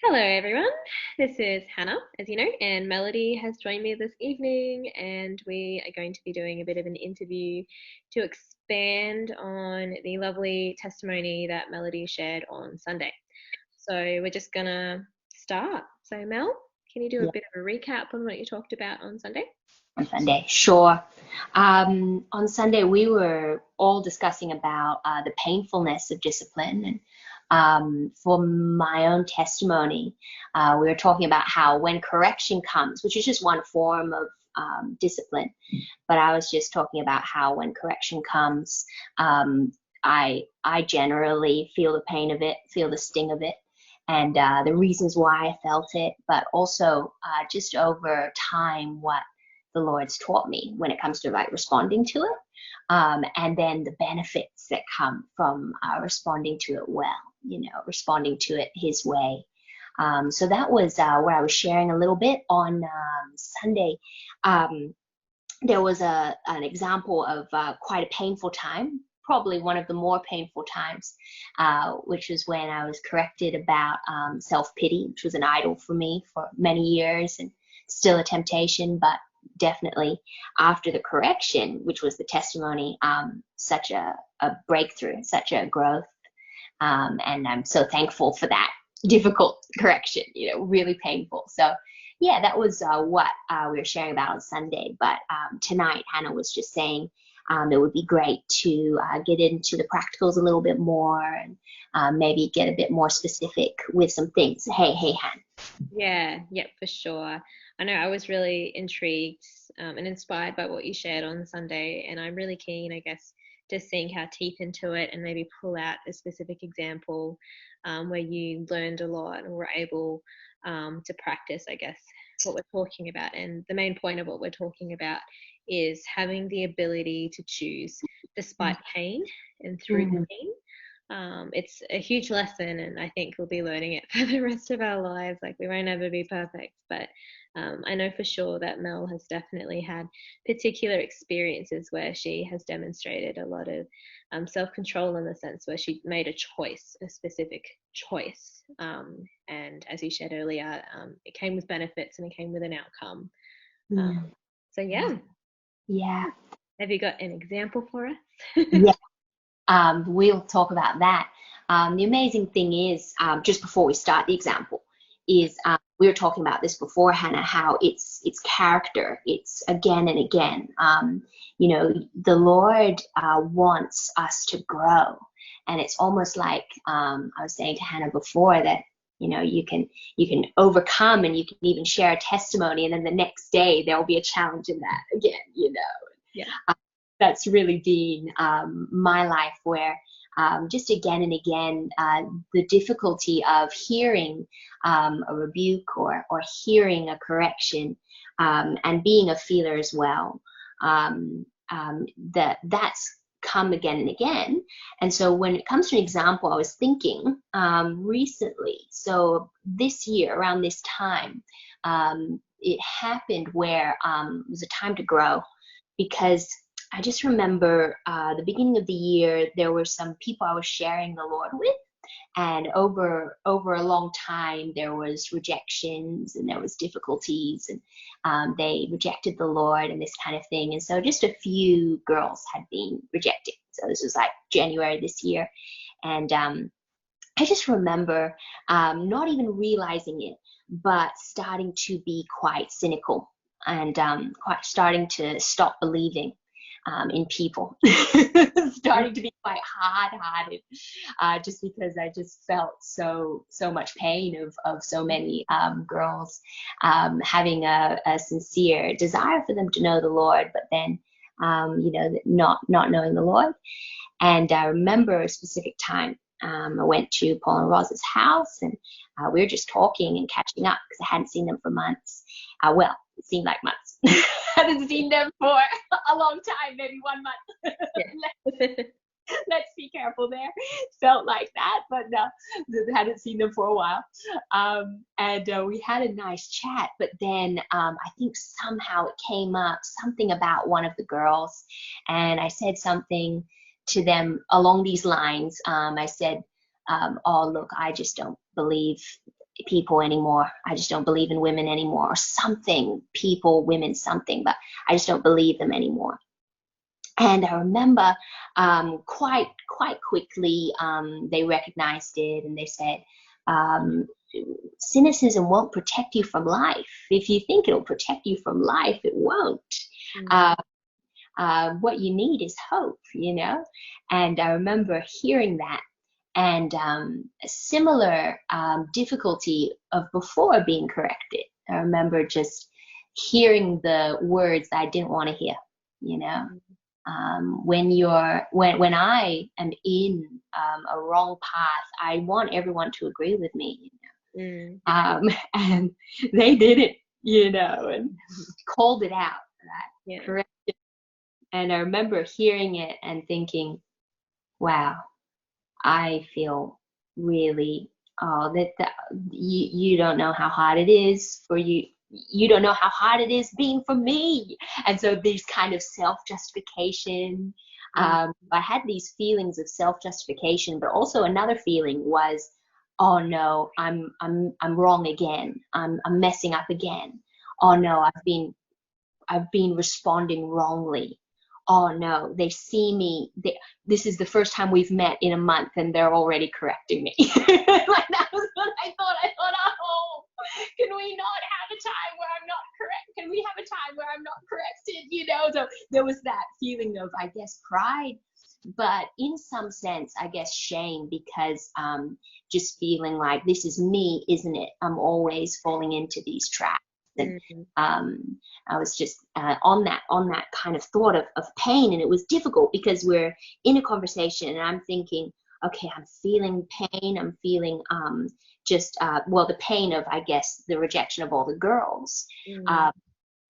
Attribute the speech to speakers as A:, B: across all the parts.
A: Hello, everyone. This is Hannah, as you know, and Melody has joined me this evening, and we are going to be doing a bit of an interview to expand on the lovely testimony that Melody shared on Sunday. So we're just gonna start. So, Mel, can you do a
B: Yeah,
A: bit of a recap on what you talked about on Sunday?
B: on Sunday, sure. On Sunday, we were all discussing about the painfulness of discipline. And for my own testimony, we were talking about how when correction comes, which is just one form of discipline, but I was just talking about how when correction comes, I generally feel the pain of it, feel the sting of it, and the reasons why I felt it, but also just over time what the Lord's taught me when it comes to like responding to it, and then the benefits that come from responding to it well, responding to it His way. So that was what I was sharing a little bit on Sunday. Um, there was an example of quite a painful time, probably one of the more painful times, which was when I was corrected about self-pity, which was an idol for me for many years and still a temptation, but definitely after the correction, which was the testimony, such a breakthrough, such a growth. And I'm so thankful for that difficult correction, really painful. So yeah, that was what we were sharing about on Sunday. But tonight, Hannah was just saying it would be great to get into the practicals a little bit more and maybe get a bit more specific with some things. Hey, Hannah.
A: Yeah, for sure. I know I was really intrigued and inspired by what you shared on Sunday, and I'm really keen, I guess, just seeing how deep into it and maybe pull out a specific example where you learned a lot and were able to practice, I guess, what we're talking about. And the main point of what we're talking about is having the ability to choose despite pain and through
B: Mm-hmm.
A: pain. It's a huge lesson, and I think we'll be learning it for the rest of our lives. Like, we won't ever be perfect, but I know for sure that Mel has definitely had particular experiences where she has demonstrated a lot of self control in the sense where she made a choice, a specific choice. And as you shared earlier, it came with benefits and it came with an outcome. Um,
B: Mm.
A: so, yeah,
B: Yeah.
A: have you got an example for us?
B: Yeah. We'll talk about that. The amazing thing is, just before we start the example, is we were talking about this before, Hannah, how it's character. It's again and again. The Lord wants us to grow, and it's almost like I was saying to Hannah before that you can overcome and you can even share a testimony, and then the next day there will be a challenge in that again.
A: Yeah.
B: That's really been my life where just again and again, the difficulty of hearing a rebuke or hearing a correction, and being a feeler as well, that's come again and again. And so when it comes to an example, I was thinking recently, so this year around this time, it happened where it was a time to grow, because I just remember the beginning of the year, there were some people I was sharing the Lord with, and over a long time there was rejections and there was difficulties, and they rejected the Lord and this kind of thing. And so just a few girls had been rejected. So this was like January this year, and I just remember not even realizing it, but starting to be quite cynical and quite starting to stop believing in people, starting to be quite hard-hearted, just because I just felt so much pain of so many girls having a sincere desire for them to know the Lord, but then not knowing the Lord. And I remember a specific time. I went to Paul and Rosa's house, and we were just talking and catching up because I hadn't seen them for months. Well, it seemed like months. I hadn't seen them for a long time, maybe 1 month.
A: Yeah.
B: Let's be careful there. Felt like that, but no, hadn't seen them for a while. And we had a nice chat, but then I think somehow it came up, something about one of the girls, and I said something to them along these lines. I said, oh, look, I just don't believe people anymore. I just don't believe in women anymore, or something, people, women, something, but I just don't believe them anymore. And I remember quite quickly they recognized it, and they said, um, cynicism won't protect you from life. If you think it'll protect you from life, it won't.
A: Mm.
B: Uh, what you need is hope, you know? And I remember hearing that, and a similar difficulty of before being corrected. I remember just hearing the words I didn't want to hear, you know? When I am in a wrong path, I want everyone to agree with me, you
A: Mm.
B: know? And they didn't, you know, and called it out,
A: Yeah.
B: correct. And I remember hearing it and thinking, wow, I feel really, oh, that you don't know how hard it is for you. You don't know how hard it is being for me. And so these kind of self-justification.
A: Mm.
B: I had these feelings of self-justification, but also another feeling was, oh no, I'm wrong again. I'm messing up again. Oh no, I've been responding wrongly. Oh no, they see me. This is the first time we've met in a month, and they're already correcting me. Like that was what I thought. I thought, oh, can we not have a time where I'm not correct? Can we have a time where I'm not corrected? You know, so there was that feeling of, I guess, pride, but in some sense, I guess, shame, because just feeling like, this is me, isn't it? I'm always falling into these traps. And
A: Mm.
B: I was just on that kind of thought of pain, and it was difficult because we're in a conversation, and I'm thinking, okay, I'm feeling pain. I'm feeling just well, the pain of, I guess, the rejection of all the girls.
A: Mm.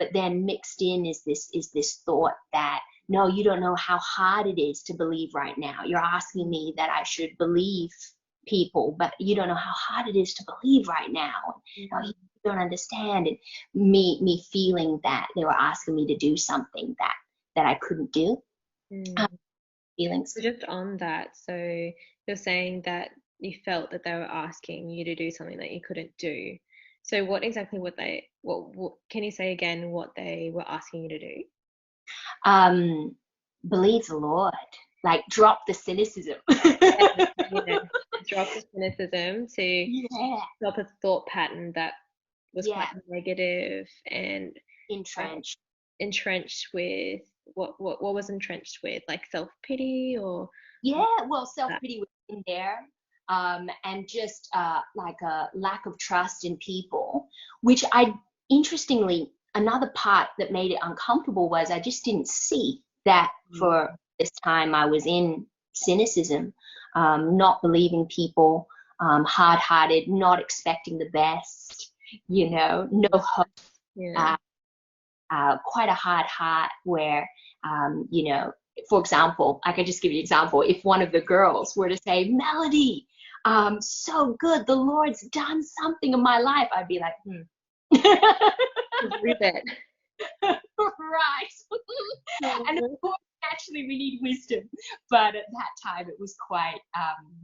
B: But then mixed in is this thought that, no, you don't know how hard it is to believe right now. You're asking me that I should believe people, but you don't know how hard it is to believe right now. No, you
A: Mm.
B: don't understand. And me feeling that they were asking me to do something that I couldn't do.
A: Mm.
B: Feelings.
A: So just on that, so you're saying that you felt that they were asking you to do something that you couldn't do. So what exactly what can you say again what they were asking you to do?
B: Um, believe the Lord. Like, drop the cynicism.
A: Yeah, yeah. Drop the cynicism to
B: Yeah,
A: stop a thought pattern that was
B: yeah,
A: quite negative and uh,
B: entrenched.
A: entrenched with what was entrenched with, like self-pity or
B: Yeah, well,
A: that.
B: self-pity was in there, and just like a lack of trust in people, which interestingly, another part that made it uncomfortable was I just didn't see that
A: Mm.
B: for this time I was in cynicism, not believing people, hard-hearted, not expecting the best, no hope,
A: Yeah.
B: uh, quite a hard heart where, for example, I could just give you an example. If one of the girls were to say, Melody, so good, the Lord's done something in my life, I'd be like,
A: Prove it.
B: right. And of
A: Mhm.
B: course, naturally, we need wisdom. But at that time, it was quite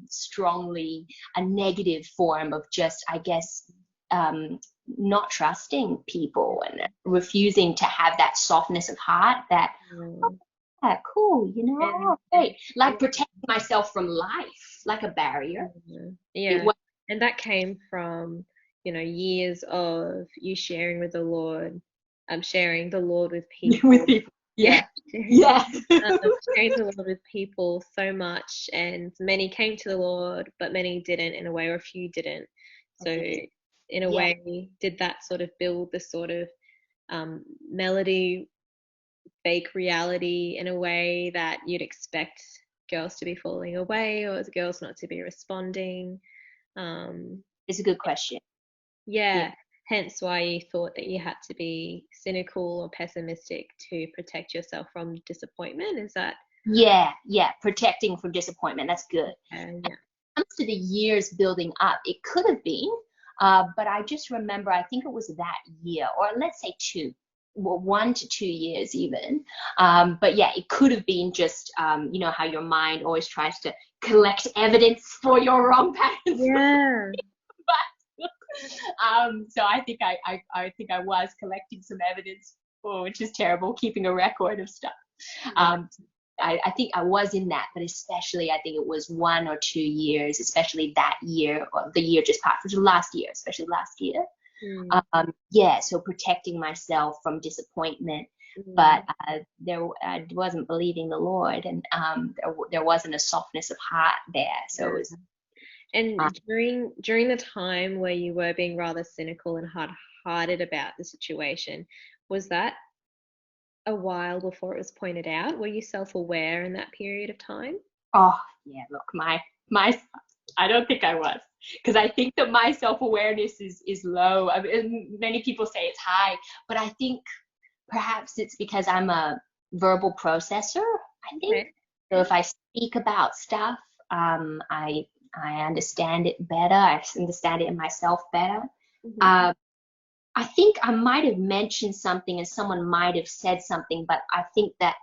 B: strongly a negative form of just, I guess, not trusting people and refusing to have that softness of heart that, oh,
A: Mm.
B: yeah, cool,
A: And
B: oh, great. Like
A: yeah,
B: protecting myself from life, like a barrier. It
A: yeah,
B: was
A: and that came from, years of you sharing with the Lord, sharing the Lord with
B: with
A: people.
B: people.
A: Yeah,
B: Yeah,
A: sharing,
B: yeah.
A: sharing the Lord with people so much, and many came to the Lord, but many didn't in a way, or a few didn't. So,
B: That's it.
A: in a
B: Yeah.
A: way, did that sort of build the sort of melody, fake reality in a way that you'd expect girls to be falling away or as girls not to be responding? Um,
B: It's a good question. Yeah.
A: yeah, hence why you thought that you had to be cynical or pessimistic to protect yourself from disappointment. Is that?
B: Yeah, yeah, protecting from disappointment. That's good.
A: Yeah.
B: Comes to the years building up, it could have been, but I just remember, I think it was that year, or let's say two, well, 1 to 2 years even. But yeah, it could have been just, how your mind always tries to collect evidence for your wrong patterns.
A: Yeah.
B: So I think I was collecting some evidence, which is terrible, keeping a record of stuff.
A: Yeah.
B: I think I was in that, but especially I think it was 1 or 2 years, especially that year, or the year just past, which was last year, especially last year.
A: Mm.
B: Yeah, so protecting myself from disappointment, but
A: Mm.
B: I wasn't believing the Lord, and there wasn't a softness of heart there. So it
A: Yeah.
B: was, uh,
A: And during the time where you were being rather cynical and hard-hearted about the situation, was that a while before it was pointed out? Were you self-aware in that period of time?
B: oh yeah, look, my I don't think I was, because I think that my self-awareness is low. I mean, many people say it's high, but I think perhaps it's because I'm a verbal processor, I think.
A: Okay.
B: So if I speak about stuff, I understand it better. I understand it in myself better.
A: Hmm.
B: Um, I think I might have mentioned something and someone might have said something, but I think that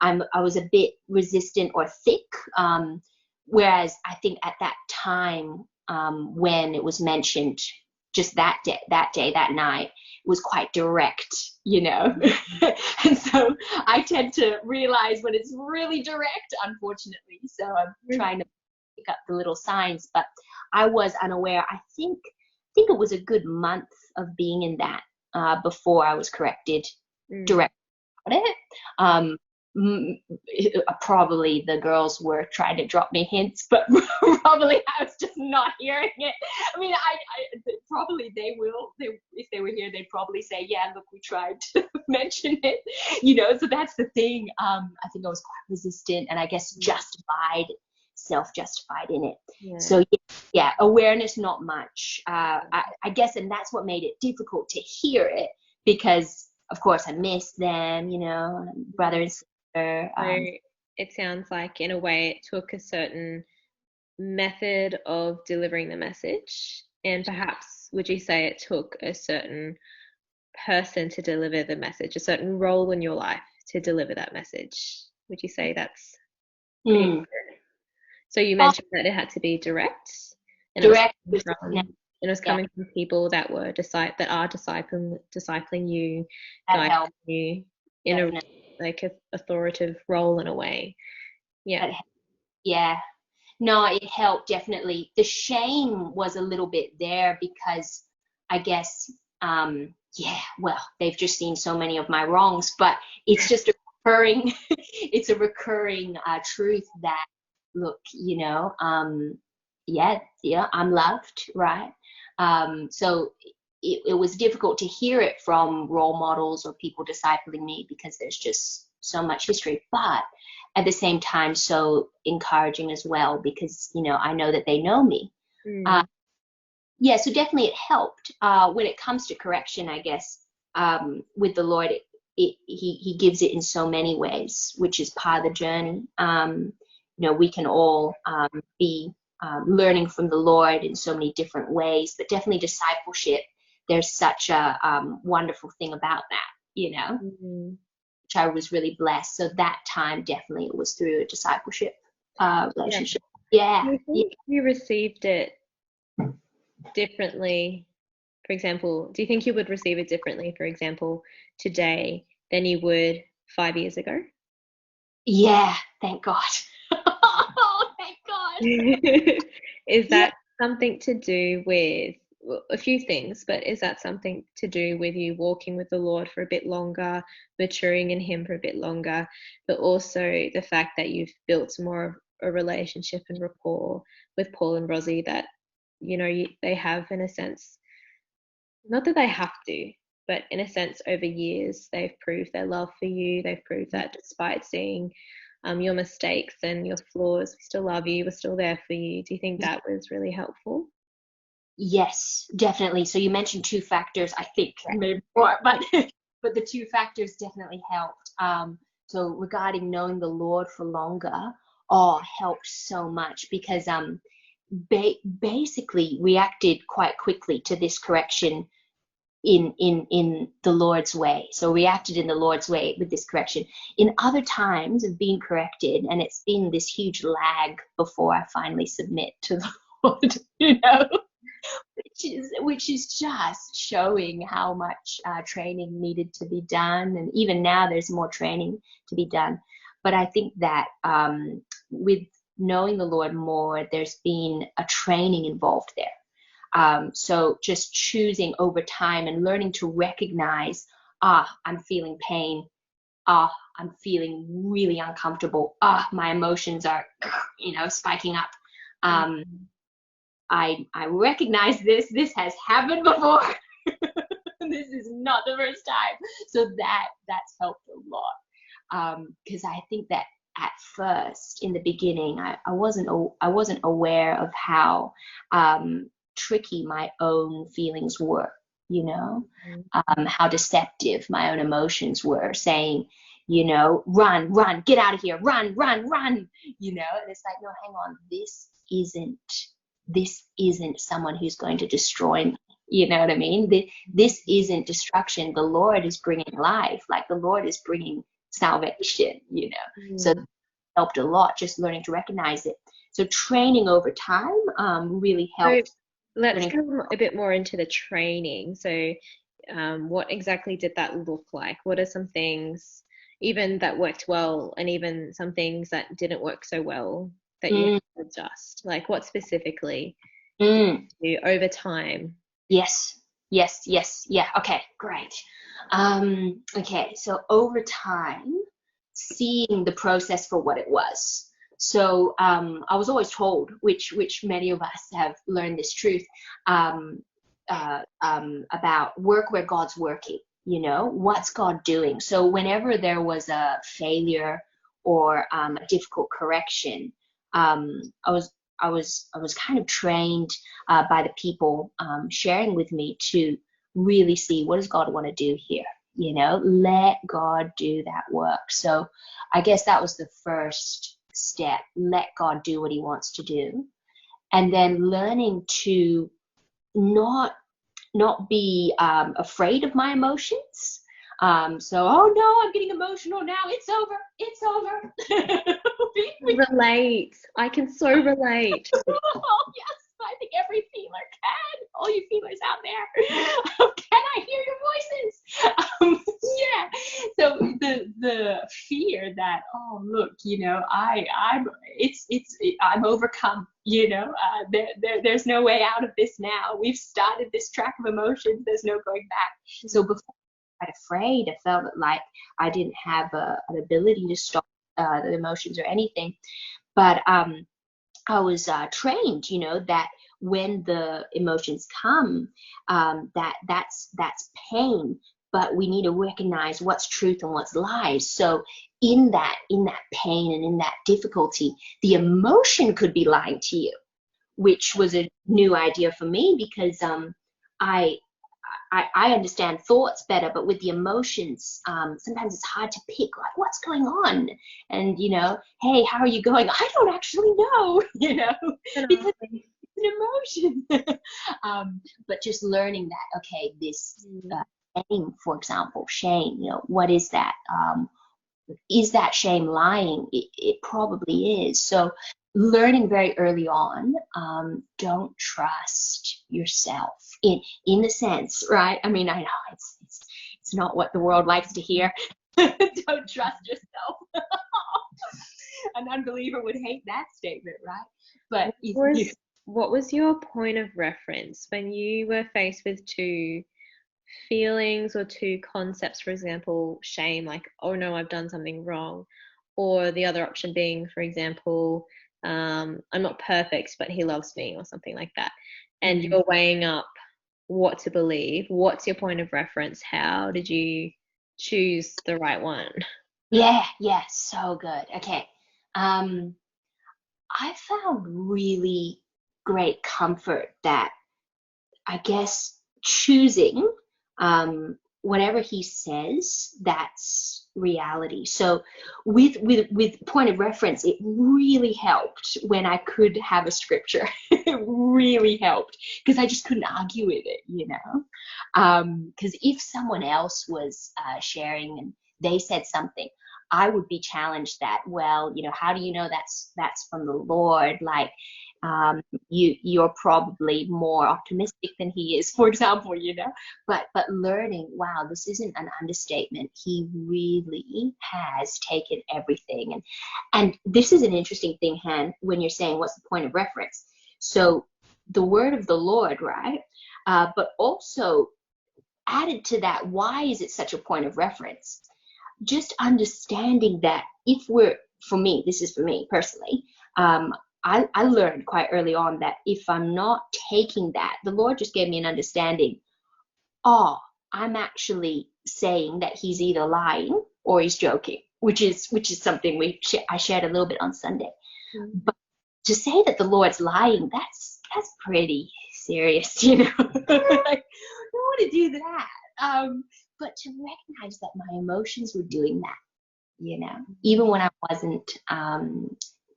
B: I was a bit resistant or thick. Whereas I think at that time, when it was mentioned, just that night, it was quite direct, you know. And so I tend to realize when it's really direct, unfortunately. So I'm trying to pick up the little signs, but I was unaware. I think it was a good month of being in that, before I was corrected
A: Mm.
B: direct about it. Um, Probably the girls were trying to drop me hints, but probably I was just not hearing it. I mean, probably if they were here, they'd probably say, "Yeah, look, we tried to mention it," you know. So that's the thing. I think I was quite resistant, and I guess self-justified in it.
A: Yeah.
B: So yeah, awareness not much. I guess, and that's what made it difficult to hear it, because of course I missed them, you know, brother and sister.
A: So it sounds like, in a way, it took a certain method of delivering the message, and perhaps would you say it took a certain person to deliver the message, a certain role in your life to deliver that message? Would you say that's pretty
B: Mm.
A: accurate? So you
B: Oh,
A: mentioned that it had to be direct, and it was
B: direct
A: coming
B: was
A: from
B: no,
A: and it was
B: yeah,
A: coming from people that are discipling you,
B: that
A: guiding
B: helped
A: you in a
B: definitely.
A: like a authoritative role in a way. Yeah.
B: That, yeah, no, it helped definitely. The shame was a little bit there because I guess, yeah, well, they've just seen so many of my wrongs, but it's just a recurring, it's a recurring truth that, look, you know, yeah, I'm loved, right? So it was difficult to hear it from role models or people discipling me because there's just so much history, but at the same time so encouraging as well, because you know I know that they know me. uh,
A: Mm.
B: yeah, so definitely it helped. When it comes to correction, I guess, with the Lord, he gives it in so many ways, which is part of the journey. You know, we can all be learning from the Lord in so many different ways, but definitely discipleship, there's such a wonderful thing about that, you know,
A: Mm.
B: which I was really blessed. So that time, definitely, it was through a discipleship
A: Yeah.
B: relationship. Yeah,
A: Do you
B: yeah,
A: think you received it differently? For example, do you think you would receive it differently, for example, today than you would 5 years ago?
B: yeah. Thank God. Oh, thank God.
A: Is
B: Yeah,
A: that something to do with, well, a few things, but is that something to do with you walking with the Lord for a bit longer, maturing in Him for a bit longer, but also the fact that you've built more of a relationship and rapport with Paul and Rosie, that, they have, in a sense, not that they have to, but in a sense, over years, they've proved their love for you. They've proved that despite seeing your mistakes and your flaws, we still love you. We're still there for you. Do you think that was really helpful?
B: yes, definitely. So you mentioned two factors, I think, maybe more, but but the two factors definitely helped. So regarding knowing the Lord for longer, oh, helped so much because basically reacted quite quickly to this correction in the Lord's way. So reacted in the Lord's way with this correction. In other times of being corrected, and it's been this huge lag before I finally submit to the Lord, you know, which which is just showing how much training needed to be done, and even now there's more training to be done. But I think that with knowing the Lord more, there's been a training involved there. So just choosing over time and learning to recognize, I'm feeling pain. I'm feeling really uncomfortable. My emotions are, spiking up. Um, I recognize this. This has happened before. This is not the first time. So that's helped a lot. Because I think that at first, in the beginning, I wasn't aware of how tricky my own feelings were. How deceptive my own emotions were, saying, run, get out of here, run, and it's like, no, hang on, this isn't someone who's going to destroy me. You know what I mean? This isn't destruction. The Lord is bringing life, like the Lord is bringing salvation. So it helped a lot, just learning to recognize it. So training over time really
A: So
B: helped.
A: let's go a bit more into the training. So what exactly did that look like? What are some things even that worked well, and even some things that didn't work so well that you had to adjust? Like what specifically do over time?
B: Yes. Yeah. Okay, great. Okay, so over time, seeing the process for what it was. So I was always told, which many of us have learned this truth, about work where God's working. What's God doing? So whenever there was a failure or a difficult correction, I was kind of trained by the people sharing with me to really see, what does God want to do here? Let God do that work. So I guess that was the first step. Let God do what he wants to do. And then learning to not be afraid of my emotions. So, oh no, I'm getting emotional now. It's over. It's over.
A: Relate. I can so relate.
B: Oh, yes. I think every feeler can. All you feelers out there. Can I hear your voices? Yeah. So the fear that, oh look, I'm overcome. There's no way out of this now. We've started this track of emotions. There's no going back. So before I was afraid, I felt like I didn't have an ability to stop the emotions or anything. But I was trained, that when the emotions come, that's pain, but we need to recognize what's truth and what's lies. So in that pain and in that difficulty, the emotion could be lying to you, which was a new idea for me, because I I understand thoughts better, but with the emotions, sometimes it's hard to pick, like, what's going on? And, hey, how are you going? I don't actually know, because it's an emotion. But just learning that, okay, this shame, for example, shame, what is that? Is that shame lying? It probably is. So learning very early on, don't trust yourself in the sense, right? I mean, I know it's not what the world likes to hear. Don't trust yourself. An unbeliever would hate that statement, right? But
A: what was your point of reference when you were faced with two feelings or two concepts? For example, shame, like, oh no, I've done something wrong, or the other option being, for example, I'm not perfect, but he loves me, or something like that. And you're weighing up what to believe. What's your point of reference? How did you choose the right one?
B: Yeah, so good. Okay. I found really great comfort that, I guess, choosing whatever he says, that's reality. So with point of reference, it really helped when I could have a scripture. It really helped because I just couldn't argue with it, because if someone else was sharing and they said something, I would be challenged that, well, how do you know that's from the Lord? Like, You're probably more optimistic than he is, for example, but learning, wow, this isn't an understatement. He really has taken everything. And this is an interesting thing, Han, when you're saying what's the point of reference. So the word of the Lord, right? But also added to that, why is it such a point of reference? Just understanding that if we're, for me, this is for me personally, I learned quite early on that if I'm not taking that, the Lord just gave me an understanding. Oh, I'm actually saying that he's either lying or he's joking, which is something I shared a little bit on Sunday.
A: Mm.
B: But to say that the Lord's lying, that's pretty serious, Like, I don't want to do that. But to recognize that my emotions were doing that, even when I wasn't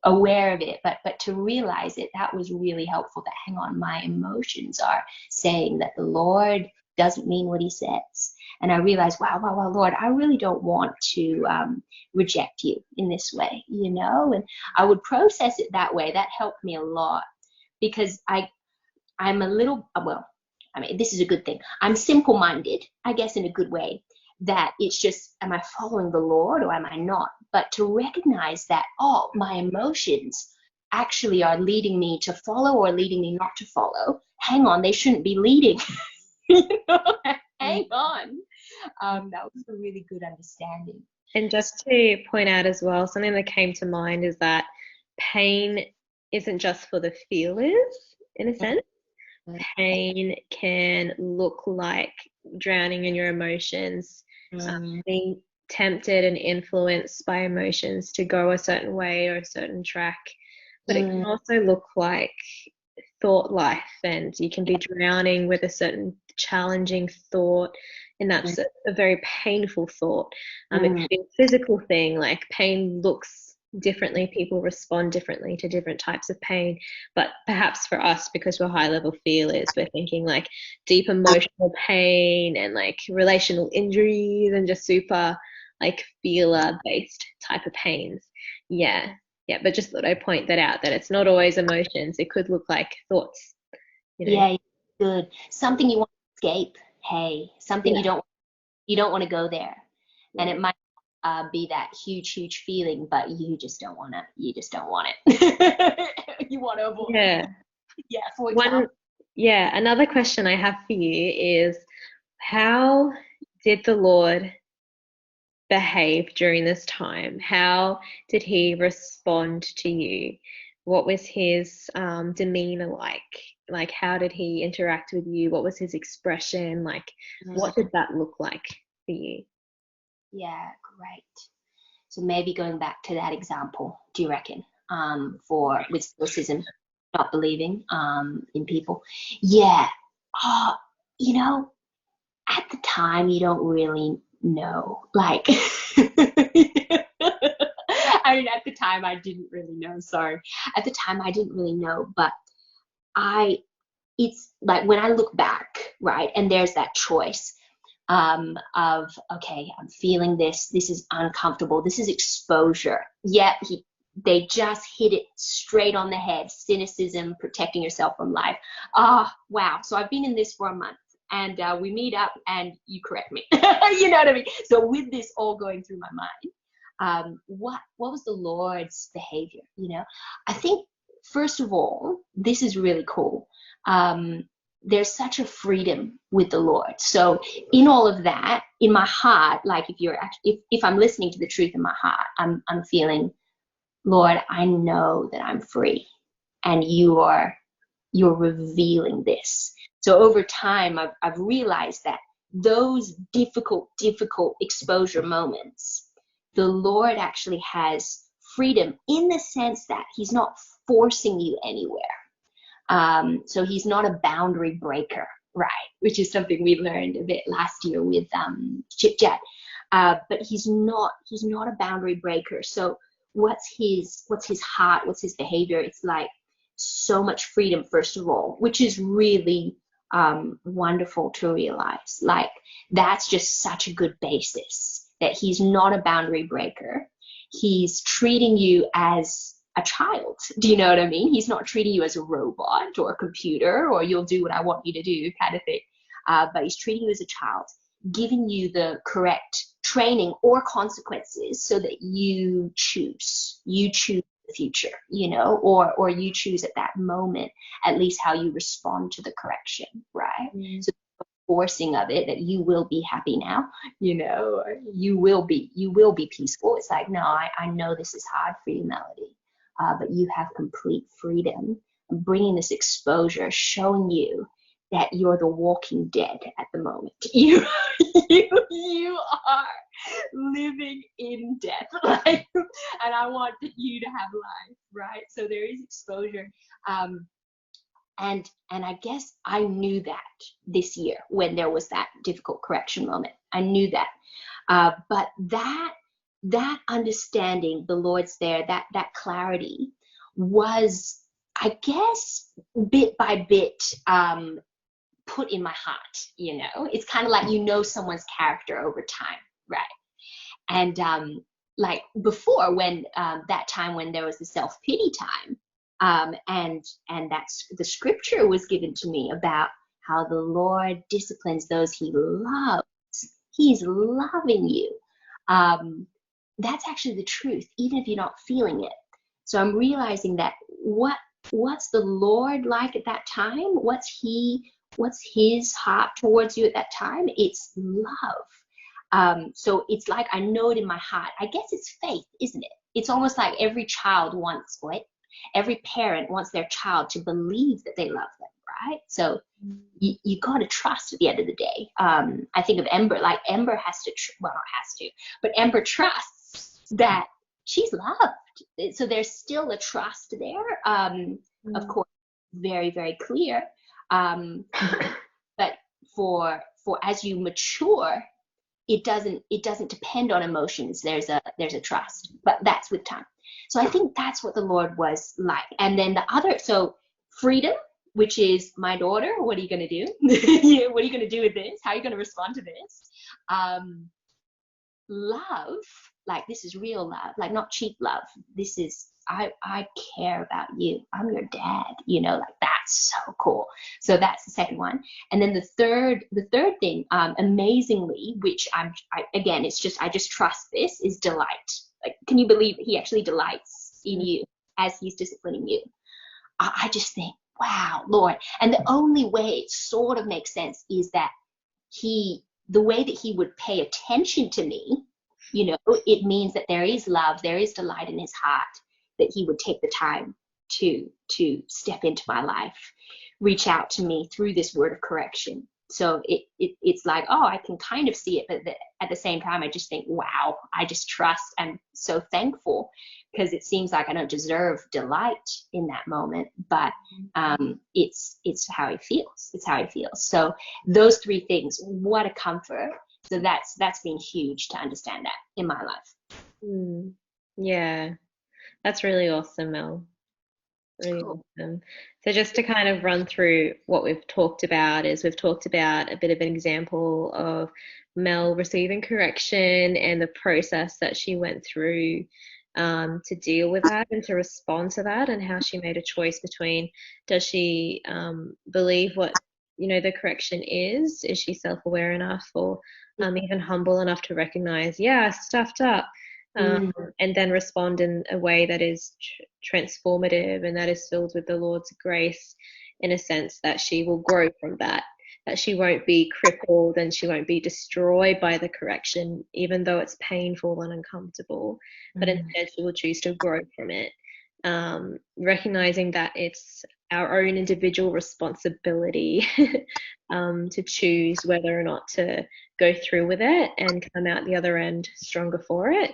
B: aware of it, but to realize it, that was really helpful. That hang on, my emotions are saying that the Lord doesn't mean what he says. And I realized, wow, Lord, I really don't want to reject you in this way, and I would process it that way. That helped me a lot because I'm a little, well, I mean, this is a good thing. I'm simple-minded, I guess, in a good way, that it's just, am I following the Lord or am I not? But to recognize that, oh, my emotions actually are leading me to follow or leading me not to follow. Hang on, they shouldn't be leading. Hang on. That was a really good understanding.
A: And just to point out as well, something that came to mind is that pain isn't just for the feelers, in a sense. Pain can look like drowning in your emotions, being tempted and influenced by emotions to go a certain way or a certain track. But it can also look like thought life, and you can be drowning with a certain challenging thought, and that's a very painful thought. It can be a physical thing, like pain looks differently, people respond differently to different types of pain, but perhaps for us, because we're high level feelers, we're thinking like deep emotional pain and like relational injuries and just super like feeler based type of pains. Yeah, but just thought I'd point that out, that it's not always emotions. It could look like thoughts.
B: Yeah, good. Something you want to escape. Hey, something
A: Yeah.
B: you don't want to go there, and
A: Yeah.
B: it might be that huge feeling, but you just don't want to. You just don't want it. You want to avoid.
A: Yeah.
B: Yeah, for example.
A: Another question I have for you is, how did the Lord behave during this time? How did he respond to you? What was his demeanor like? Like, how did he interact with you? What was his expression? Like, what did that look like for you?
B: Yeah, great. So maybe going back to that example, do you reckon? For with stoicism, not believing in people. Yeah. Uh, you know, at the time you don't really know. Like I mean, at the time I didn't really know, sorry. At the time I didn't really know, but I it's like when I look back, right, and there's that choice of, okay, I'm feeling this. This is uncomfortable. This is exposure. Yet they just hit it straight on the head. Cynicism, protecting yourself from life. Ah, wow. So I've been in this for a month, and we meet up, and you correct me. You know what I mean? So with this all going through my mind, what was the Lord's behavior? I think first of all, this is really cool. There's such a freedom with the Lord. So in all of that, in my heart, like if I'm listening to the truth in my heart, I'm feeling, Lord, I know that I'm free, and you're revealing this. So over time, I've realized that those difficult exposure moments, the Lord actually has freedom in the sense that he's not forcing you anywhere. So he's not a boundary breaker, right? Which is something we learned a bit last year with Chip Chat. But he's not a boundary breaker. So what's his heart? What's his behavior? It's like so much freedom, first of all, which is really wonderful to realize. Like that's just such a good basis, that he's not a boundary breaker. He's treating you as a child. Do you know what I mean? He's not treating you as a robot or a computer or you'll do what I want you to do kind of thing. But he's treating you as a child, giving you the correct training or consequences so that you choose. You choose the future, or you choose at that moment at least how you respond to the correction, right?
A: Mm.
B: So forcing of it that you will be happy now, you will be peaceful. It's like, no, I know this is hard for you, Melody, but you have complete freedom. Bringing this exposure, showing you that you're the walking dead at the moment. You are living in death, like, and I want you to have life, right? So there is exposure. And I guess I knew that this year when there was that difficult correction moment. I knew that. But that understanding the Lord's there, that clarity was, I guess, bit by bit, put in my heart. It's kind of like someone's character over time, right? And like before, when that time when there was the self-pity time, and that's the scripture was given to me about how the Lord disciplines those he loves. He's loving you. That's actually the truth, even if you're not feeling it. So I'm realizing that what's the Lord like at that time? What's his heart towards you at that time? It's love. So it's like I know it in my heart. I guess it's faith, isn't it? It's almost like every child wants, what? Every parent wants their child to believe that they love them, right? So you got to trust at the end of the day. I think of Ember, like Ember has to, well, not has to, but Ember trusts that she's loved. So there's still a trust there. Of course, very, very clear. But for as you mature, it doesn't depend on emotions. There's a trust, but that's with time. So I think that's what the Lord was like. And then so freedom, which is my daughter, what are you going to do? What are you going to do with this? How are you going to respond to this? Love, like this is real love, like not cheap love. This is, I care about you. I'm your dad, like that's so cool. So that's the second one. And then the third thing, amazingly, which again, I just trust this, is delight. Like, can you believe he actually delights in you as he's disciplining you? I just think, wow, Lord. And the only way it sort of makes sense is that the way that he would pay attention to me, it means that there is love, there is delight in his heart, that he would take the time to step into my life, reach out to me through this word of correction. So it's like, oh, I can kind of see it, but at the same time, I just think, wow, I just trust and so thankful, because it seems like I don't deserve delight in that moment, but it's how he feels. It's how he feels. So those three things, what a comfort. So that's been huge to understand that in my life.
A: Yeah, that's really awesome, Mel. Really awesome. So just to kind of run through what we've talked about is we've talked about a bit of an example of Mel receiving correction and the process that she went through to deal with that and to respond to that, and how she made a choice between, does she believe what the correction is she self-aware enough, or even humble enough to recognize, yeah, I stuffed up, and then respond in a way that is transformative and that is filled with the Lord's grace, in a sense that she will grow from that she won't be crippled and she won't be destroyed by the correction, even though it's painful and uncomfortable, but instead she will choose to grow from it, recognizing that it's our own individual responsibility to choose whether or not to go through with it and come out the other end stronger for it.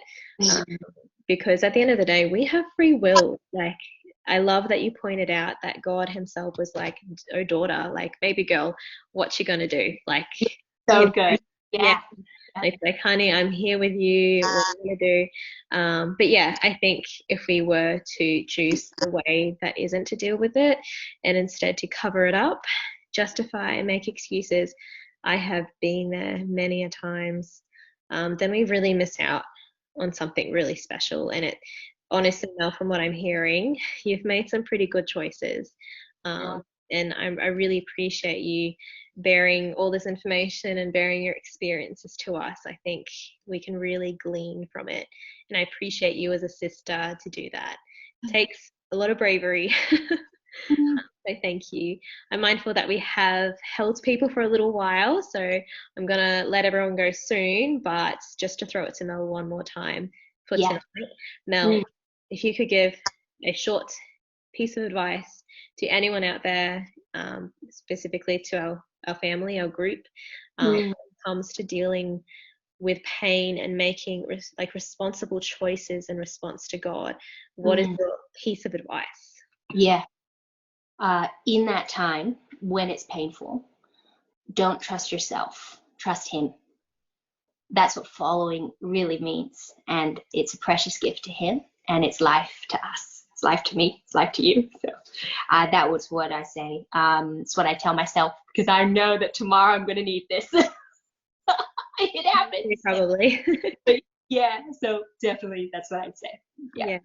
A: Because at the end of the day, we have free will. Like, I love that you pointed out that God himself was like, oh, daughter, like, baby girl, what you gonna do? Like,
B: so good. Yeah.
A: It's like, honey, I'm here with you. What are you gonna do? But yeah, I think if we were to choose the way that isn't to deal with it, and instead to cover it up, justify and make excuses, I have been there many a times, then we really miss out on something really special. And it honest, and Mel, from what I'm hearing, you've made some pretty good choices.
B: Yeah.
A: Um, and I really appreciate you bearing all this information and bearing your experiences to us. I think we can really glean from it. And I appreciate you as a sister to do that. It takes a lot of bravery.
B: Mm.
A: So thank you. I'm mindful that we have held people for a little while, so I'm gonna let everyone go soon, but just to throw it to Mel one more time for
B: Yeah.
A: tonight. Mel,
B: Mm.
A: if you could give a short piece of advice to anyone out there, specifically to our family, our group, when
B: Mm.
A: it comes to dealing with pain and making like responsible choices in response to God, what is
B: Mm.
A: your piece of advice?
B: Yeah. In that time when it's painful, don't trust yourself, trust Him. That's what following really means. And it's a precious gift to Him, and it's life to us. It's life to me, it's life to you. So that was what I say. It's what I tell myself because I know that tomorrow I'm going to need this. It happens.
A: Probably.
B: Yeah, so definitely that's what I'd say. Yeah.
A: Yeah.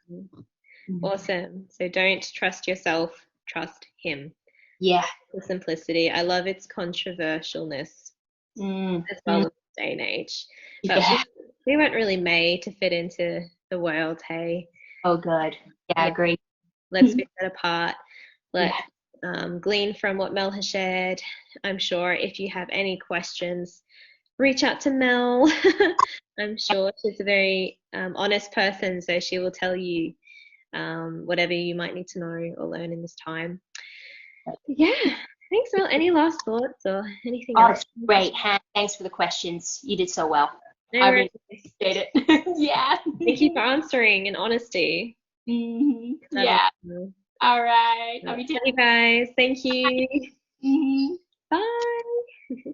B: Mhm.
A: Awesome. So don't trust yourself, trust him.
B: Yeah.
A: The simplicity. I love its controversialness
B: Mm.
A: as well
B: Mm.
A: in this day and age. But
B: Yeah.
A: we weren't really made to fit into the world, hey?
B: Oh, good. Yeah, I
A: Yeah,
B: agree.
A: let's be set apart.
B: Yeah.
A: Let's glean from what Mel has shared. I'm sure if you have any questions, reach out to Mel. I'm sure she's a very honest person, so she will tell you whatever you might need to know or learn in this time. Yeah. Thanks, Mel. Any last thoughts or anything
B: Oh,
A: else
B: it's
A: you want to
B: great.
A: share?
B: Thanks for the questions. You did so well.
A: No
B: I
A: worries.
B: really appreciate it. Yeah.
A: Thank you for answering and honesty. Love
B: Yeah.
A: you.
B: All right.
A: Love
B: Love you too.
A: you guys. Thank you.
B: Mhm.
A: Bye.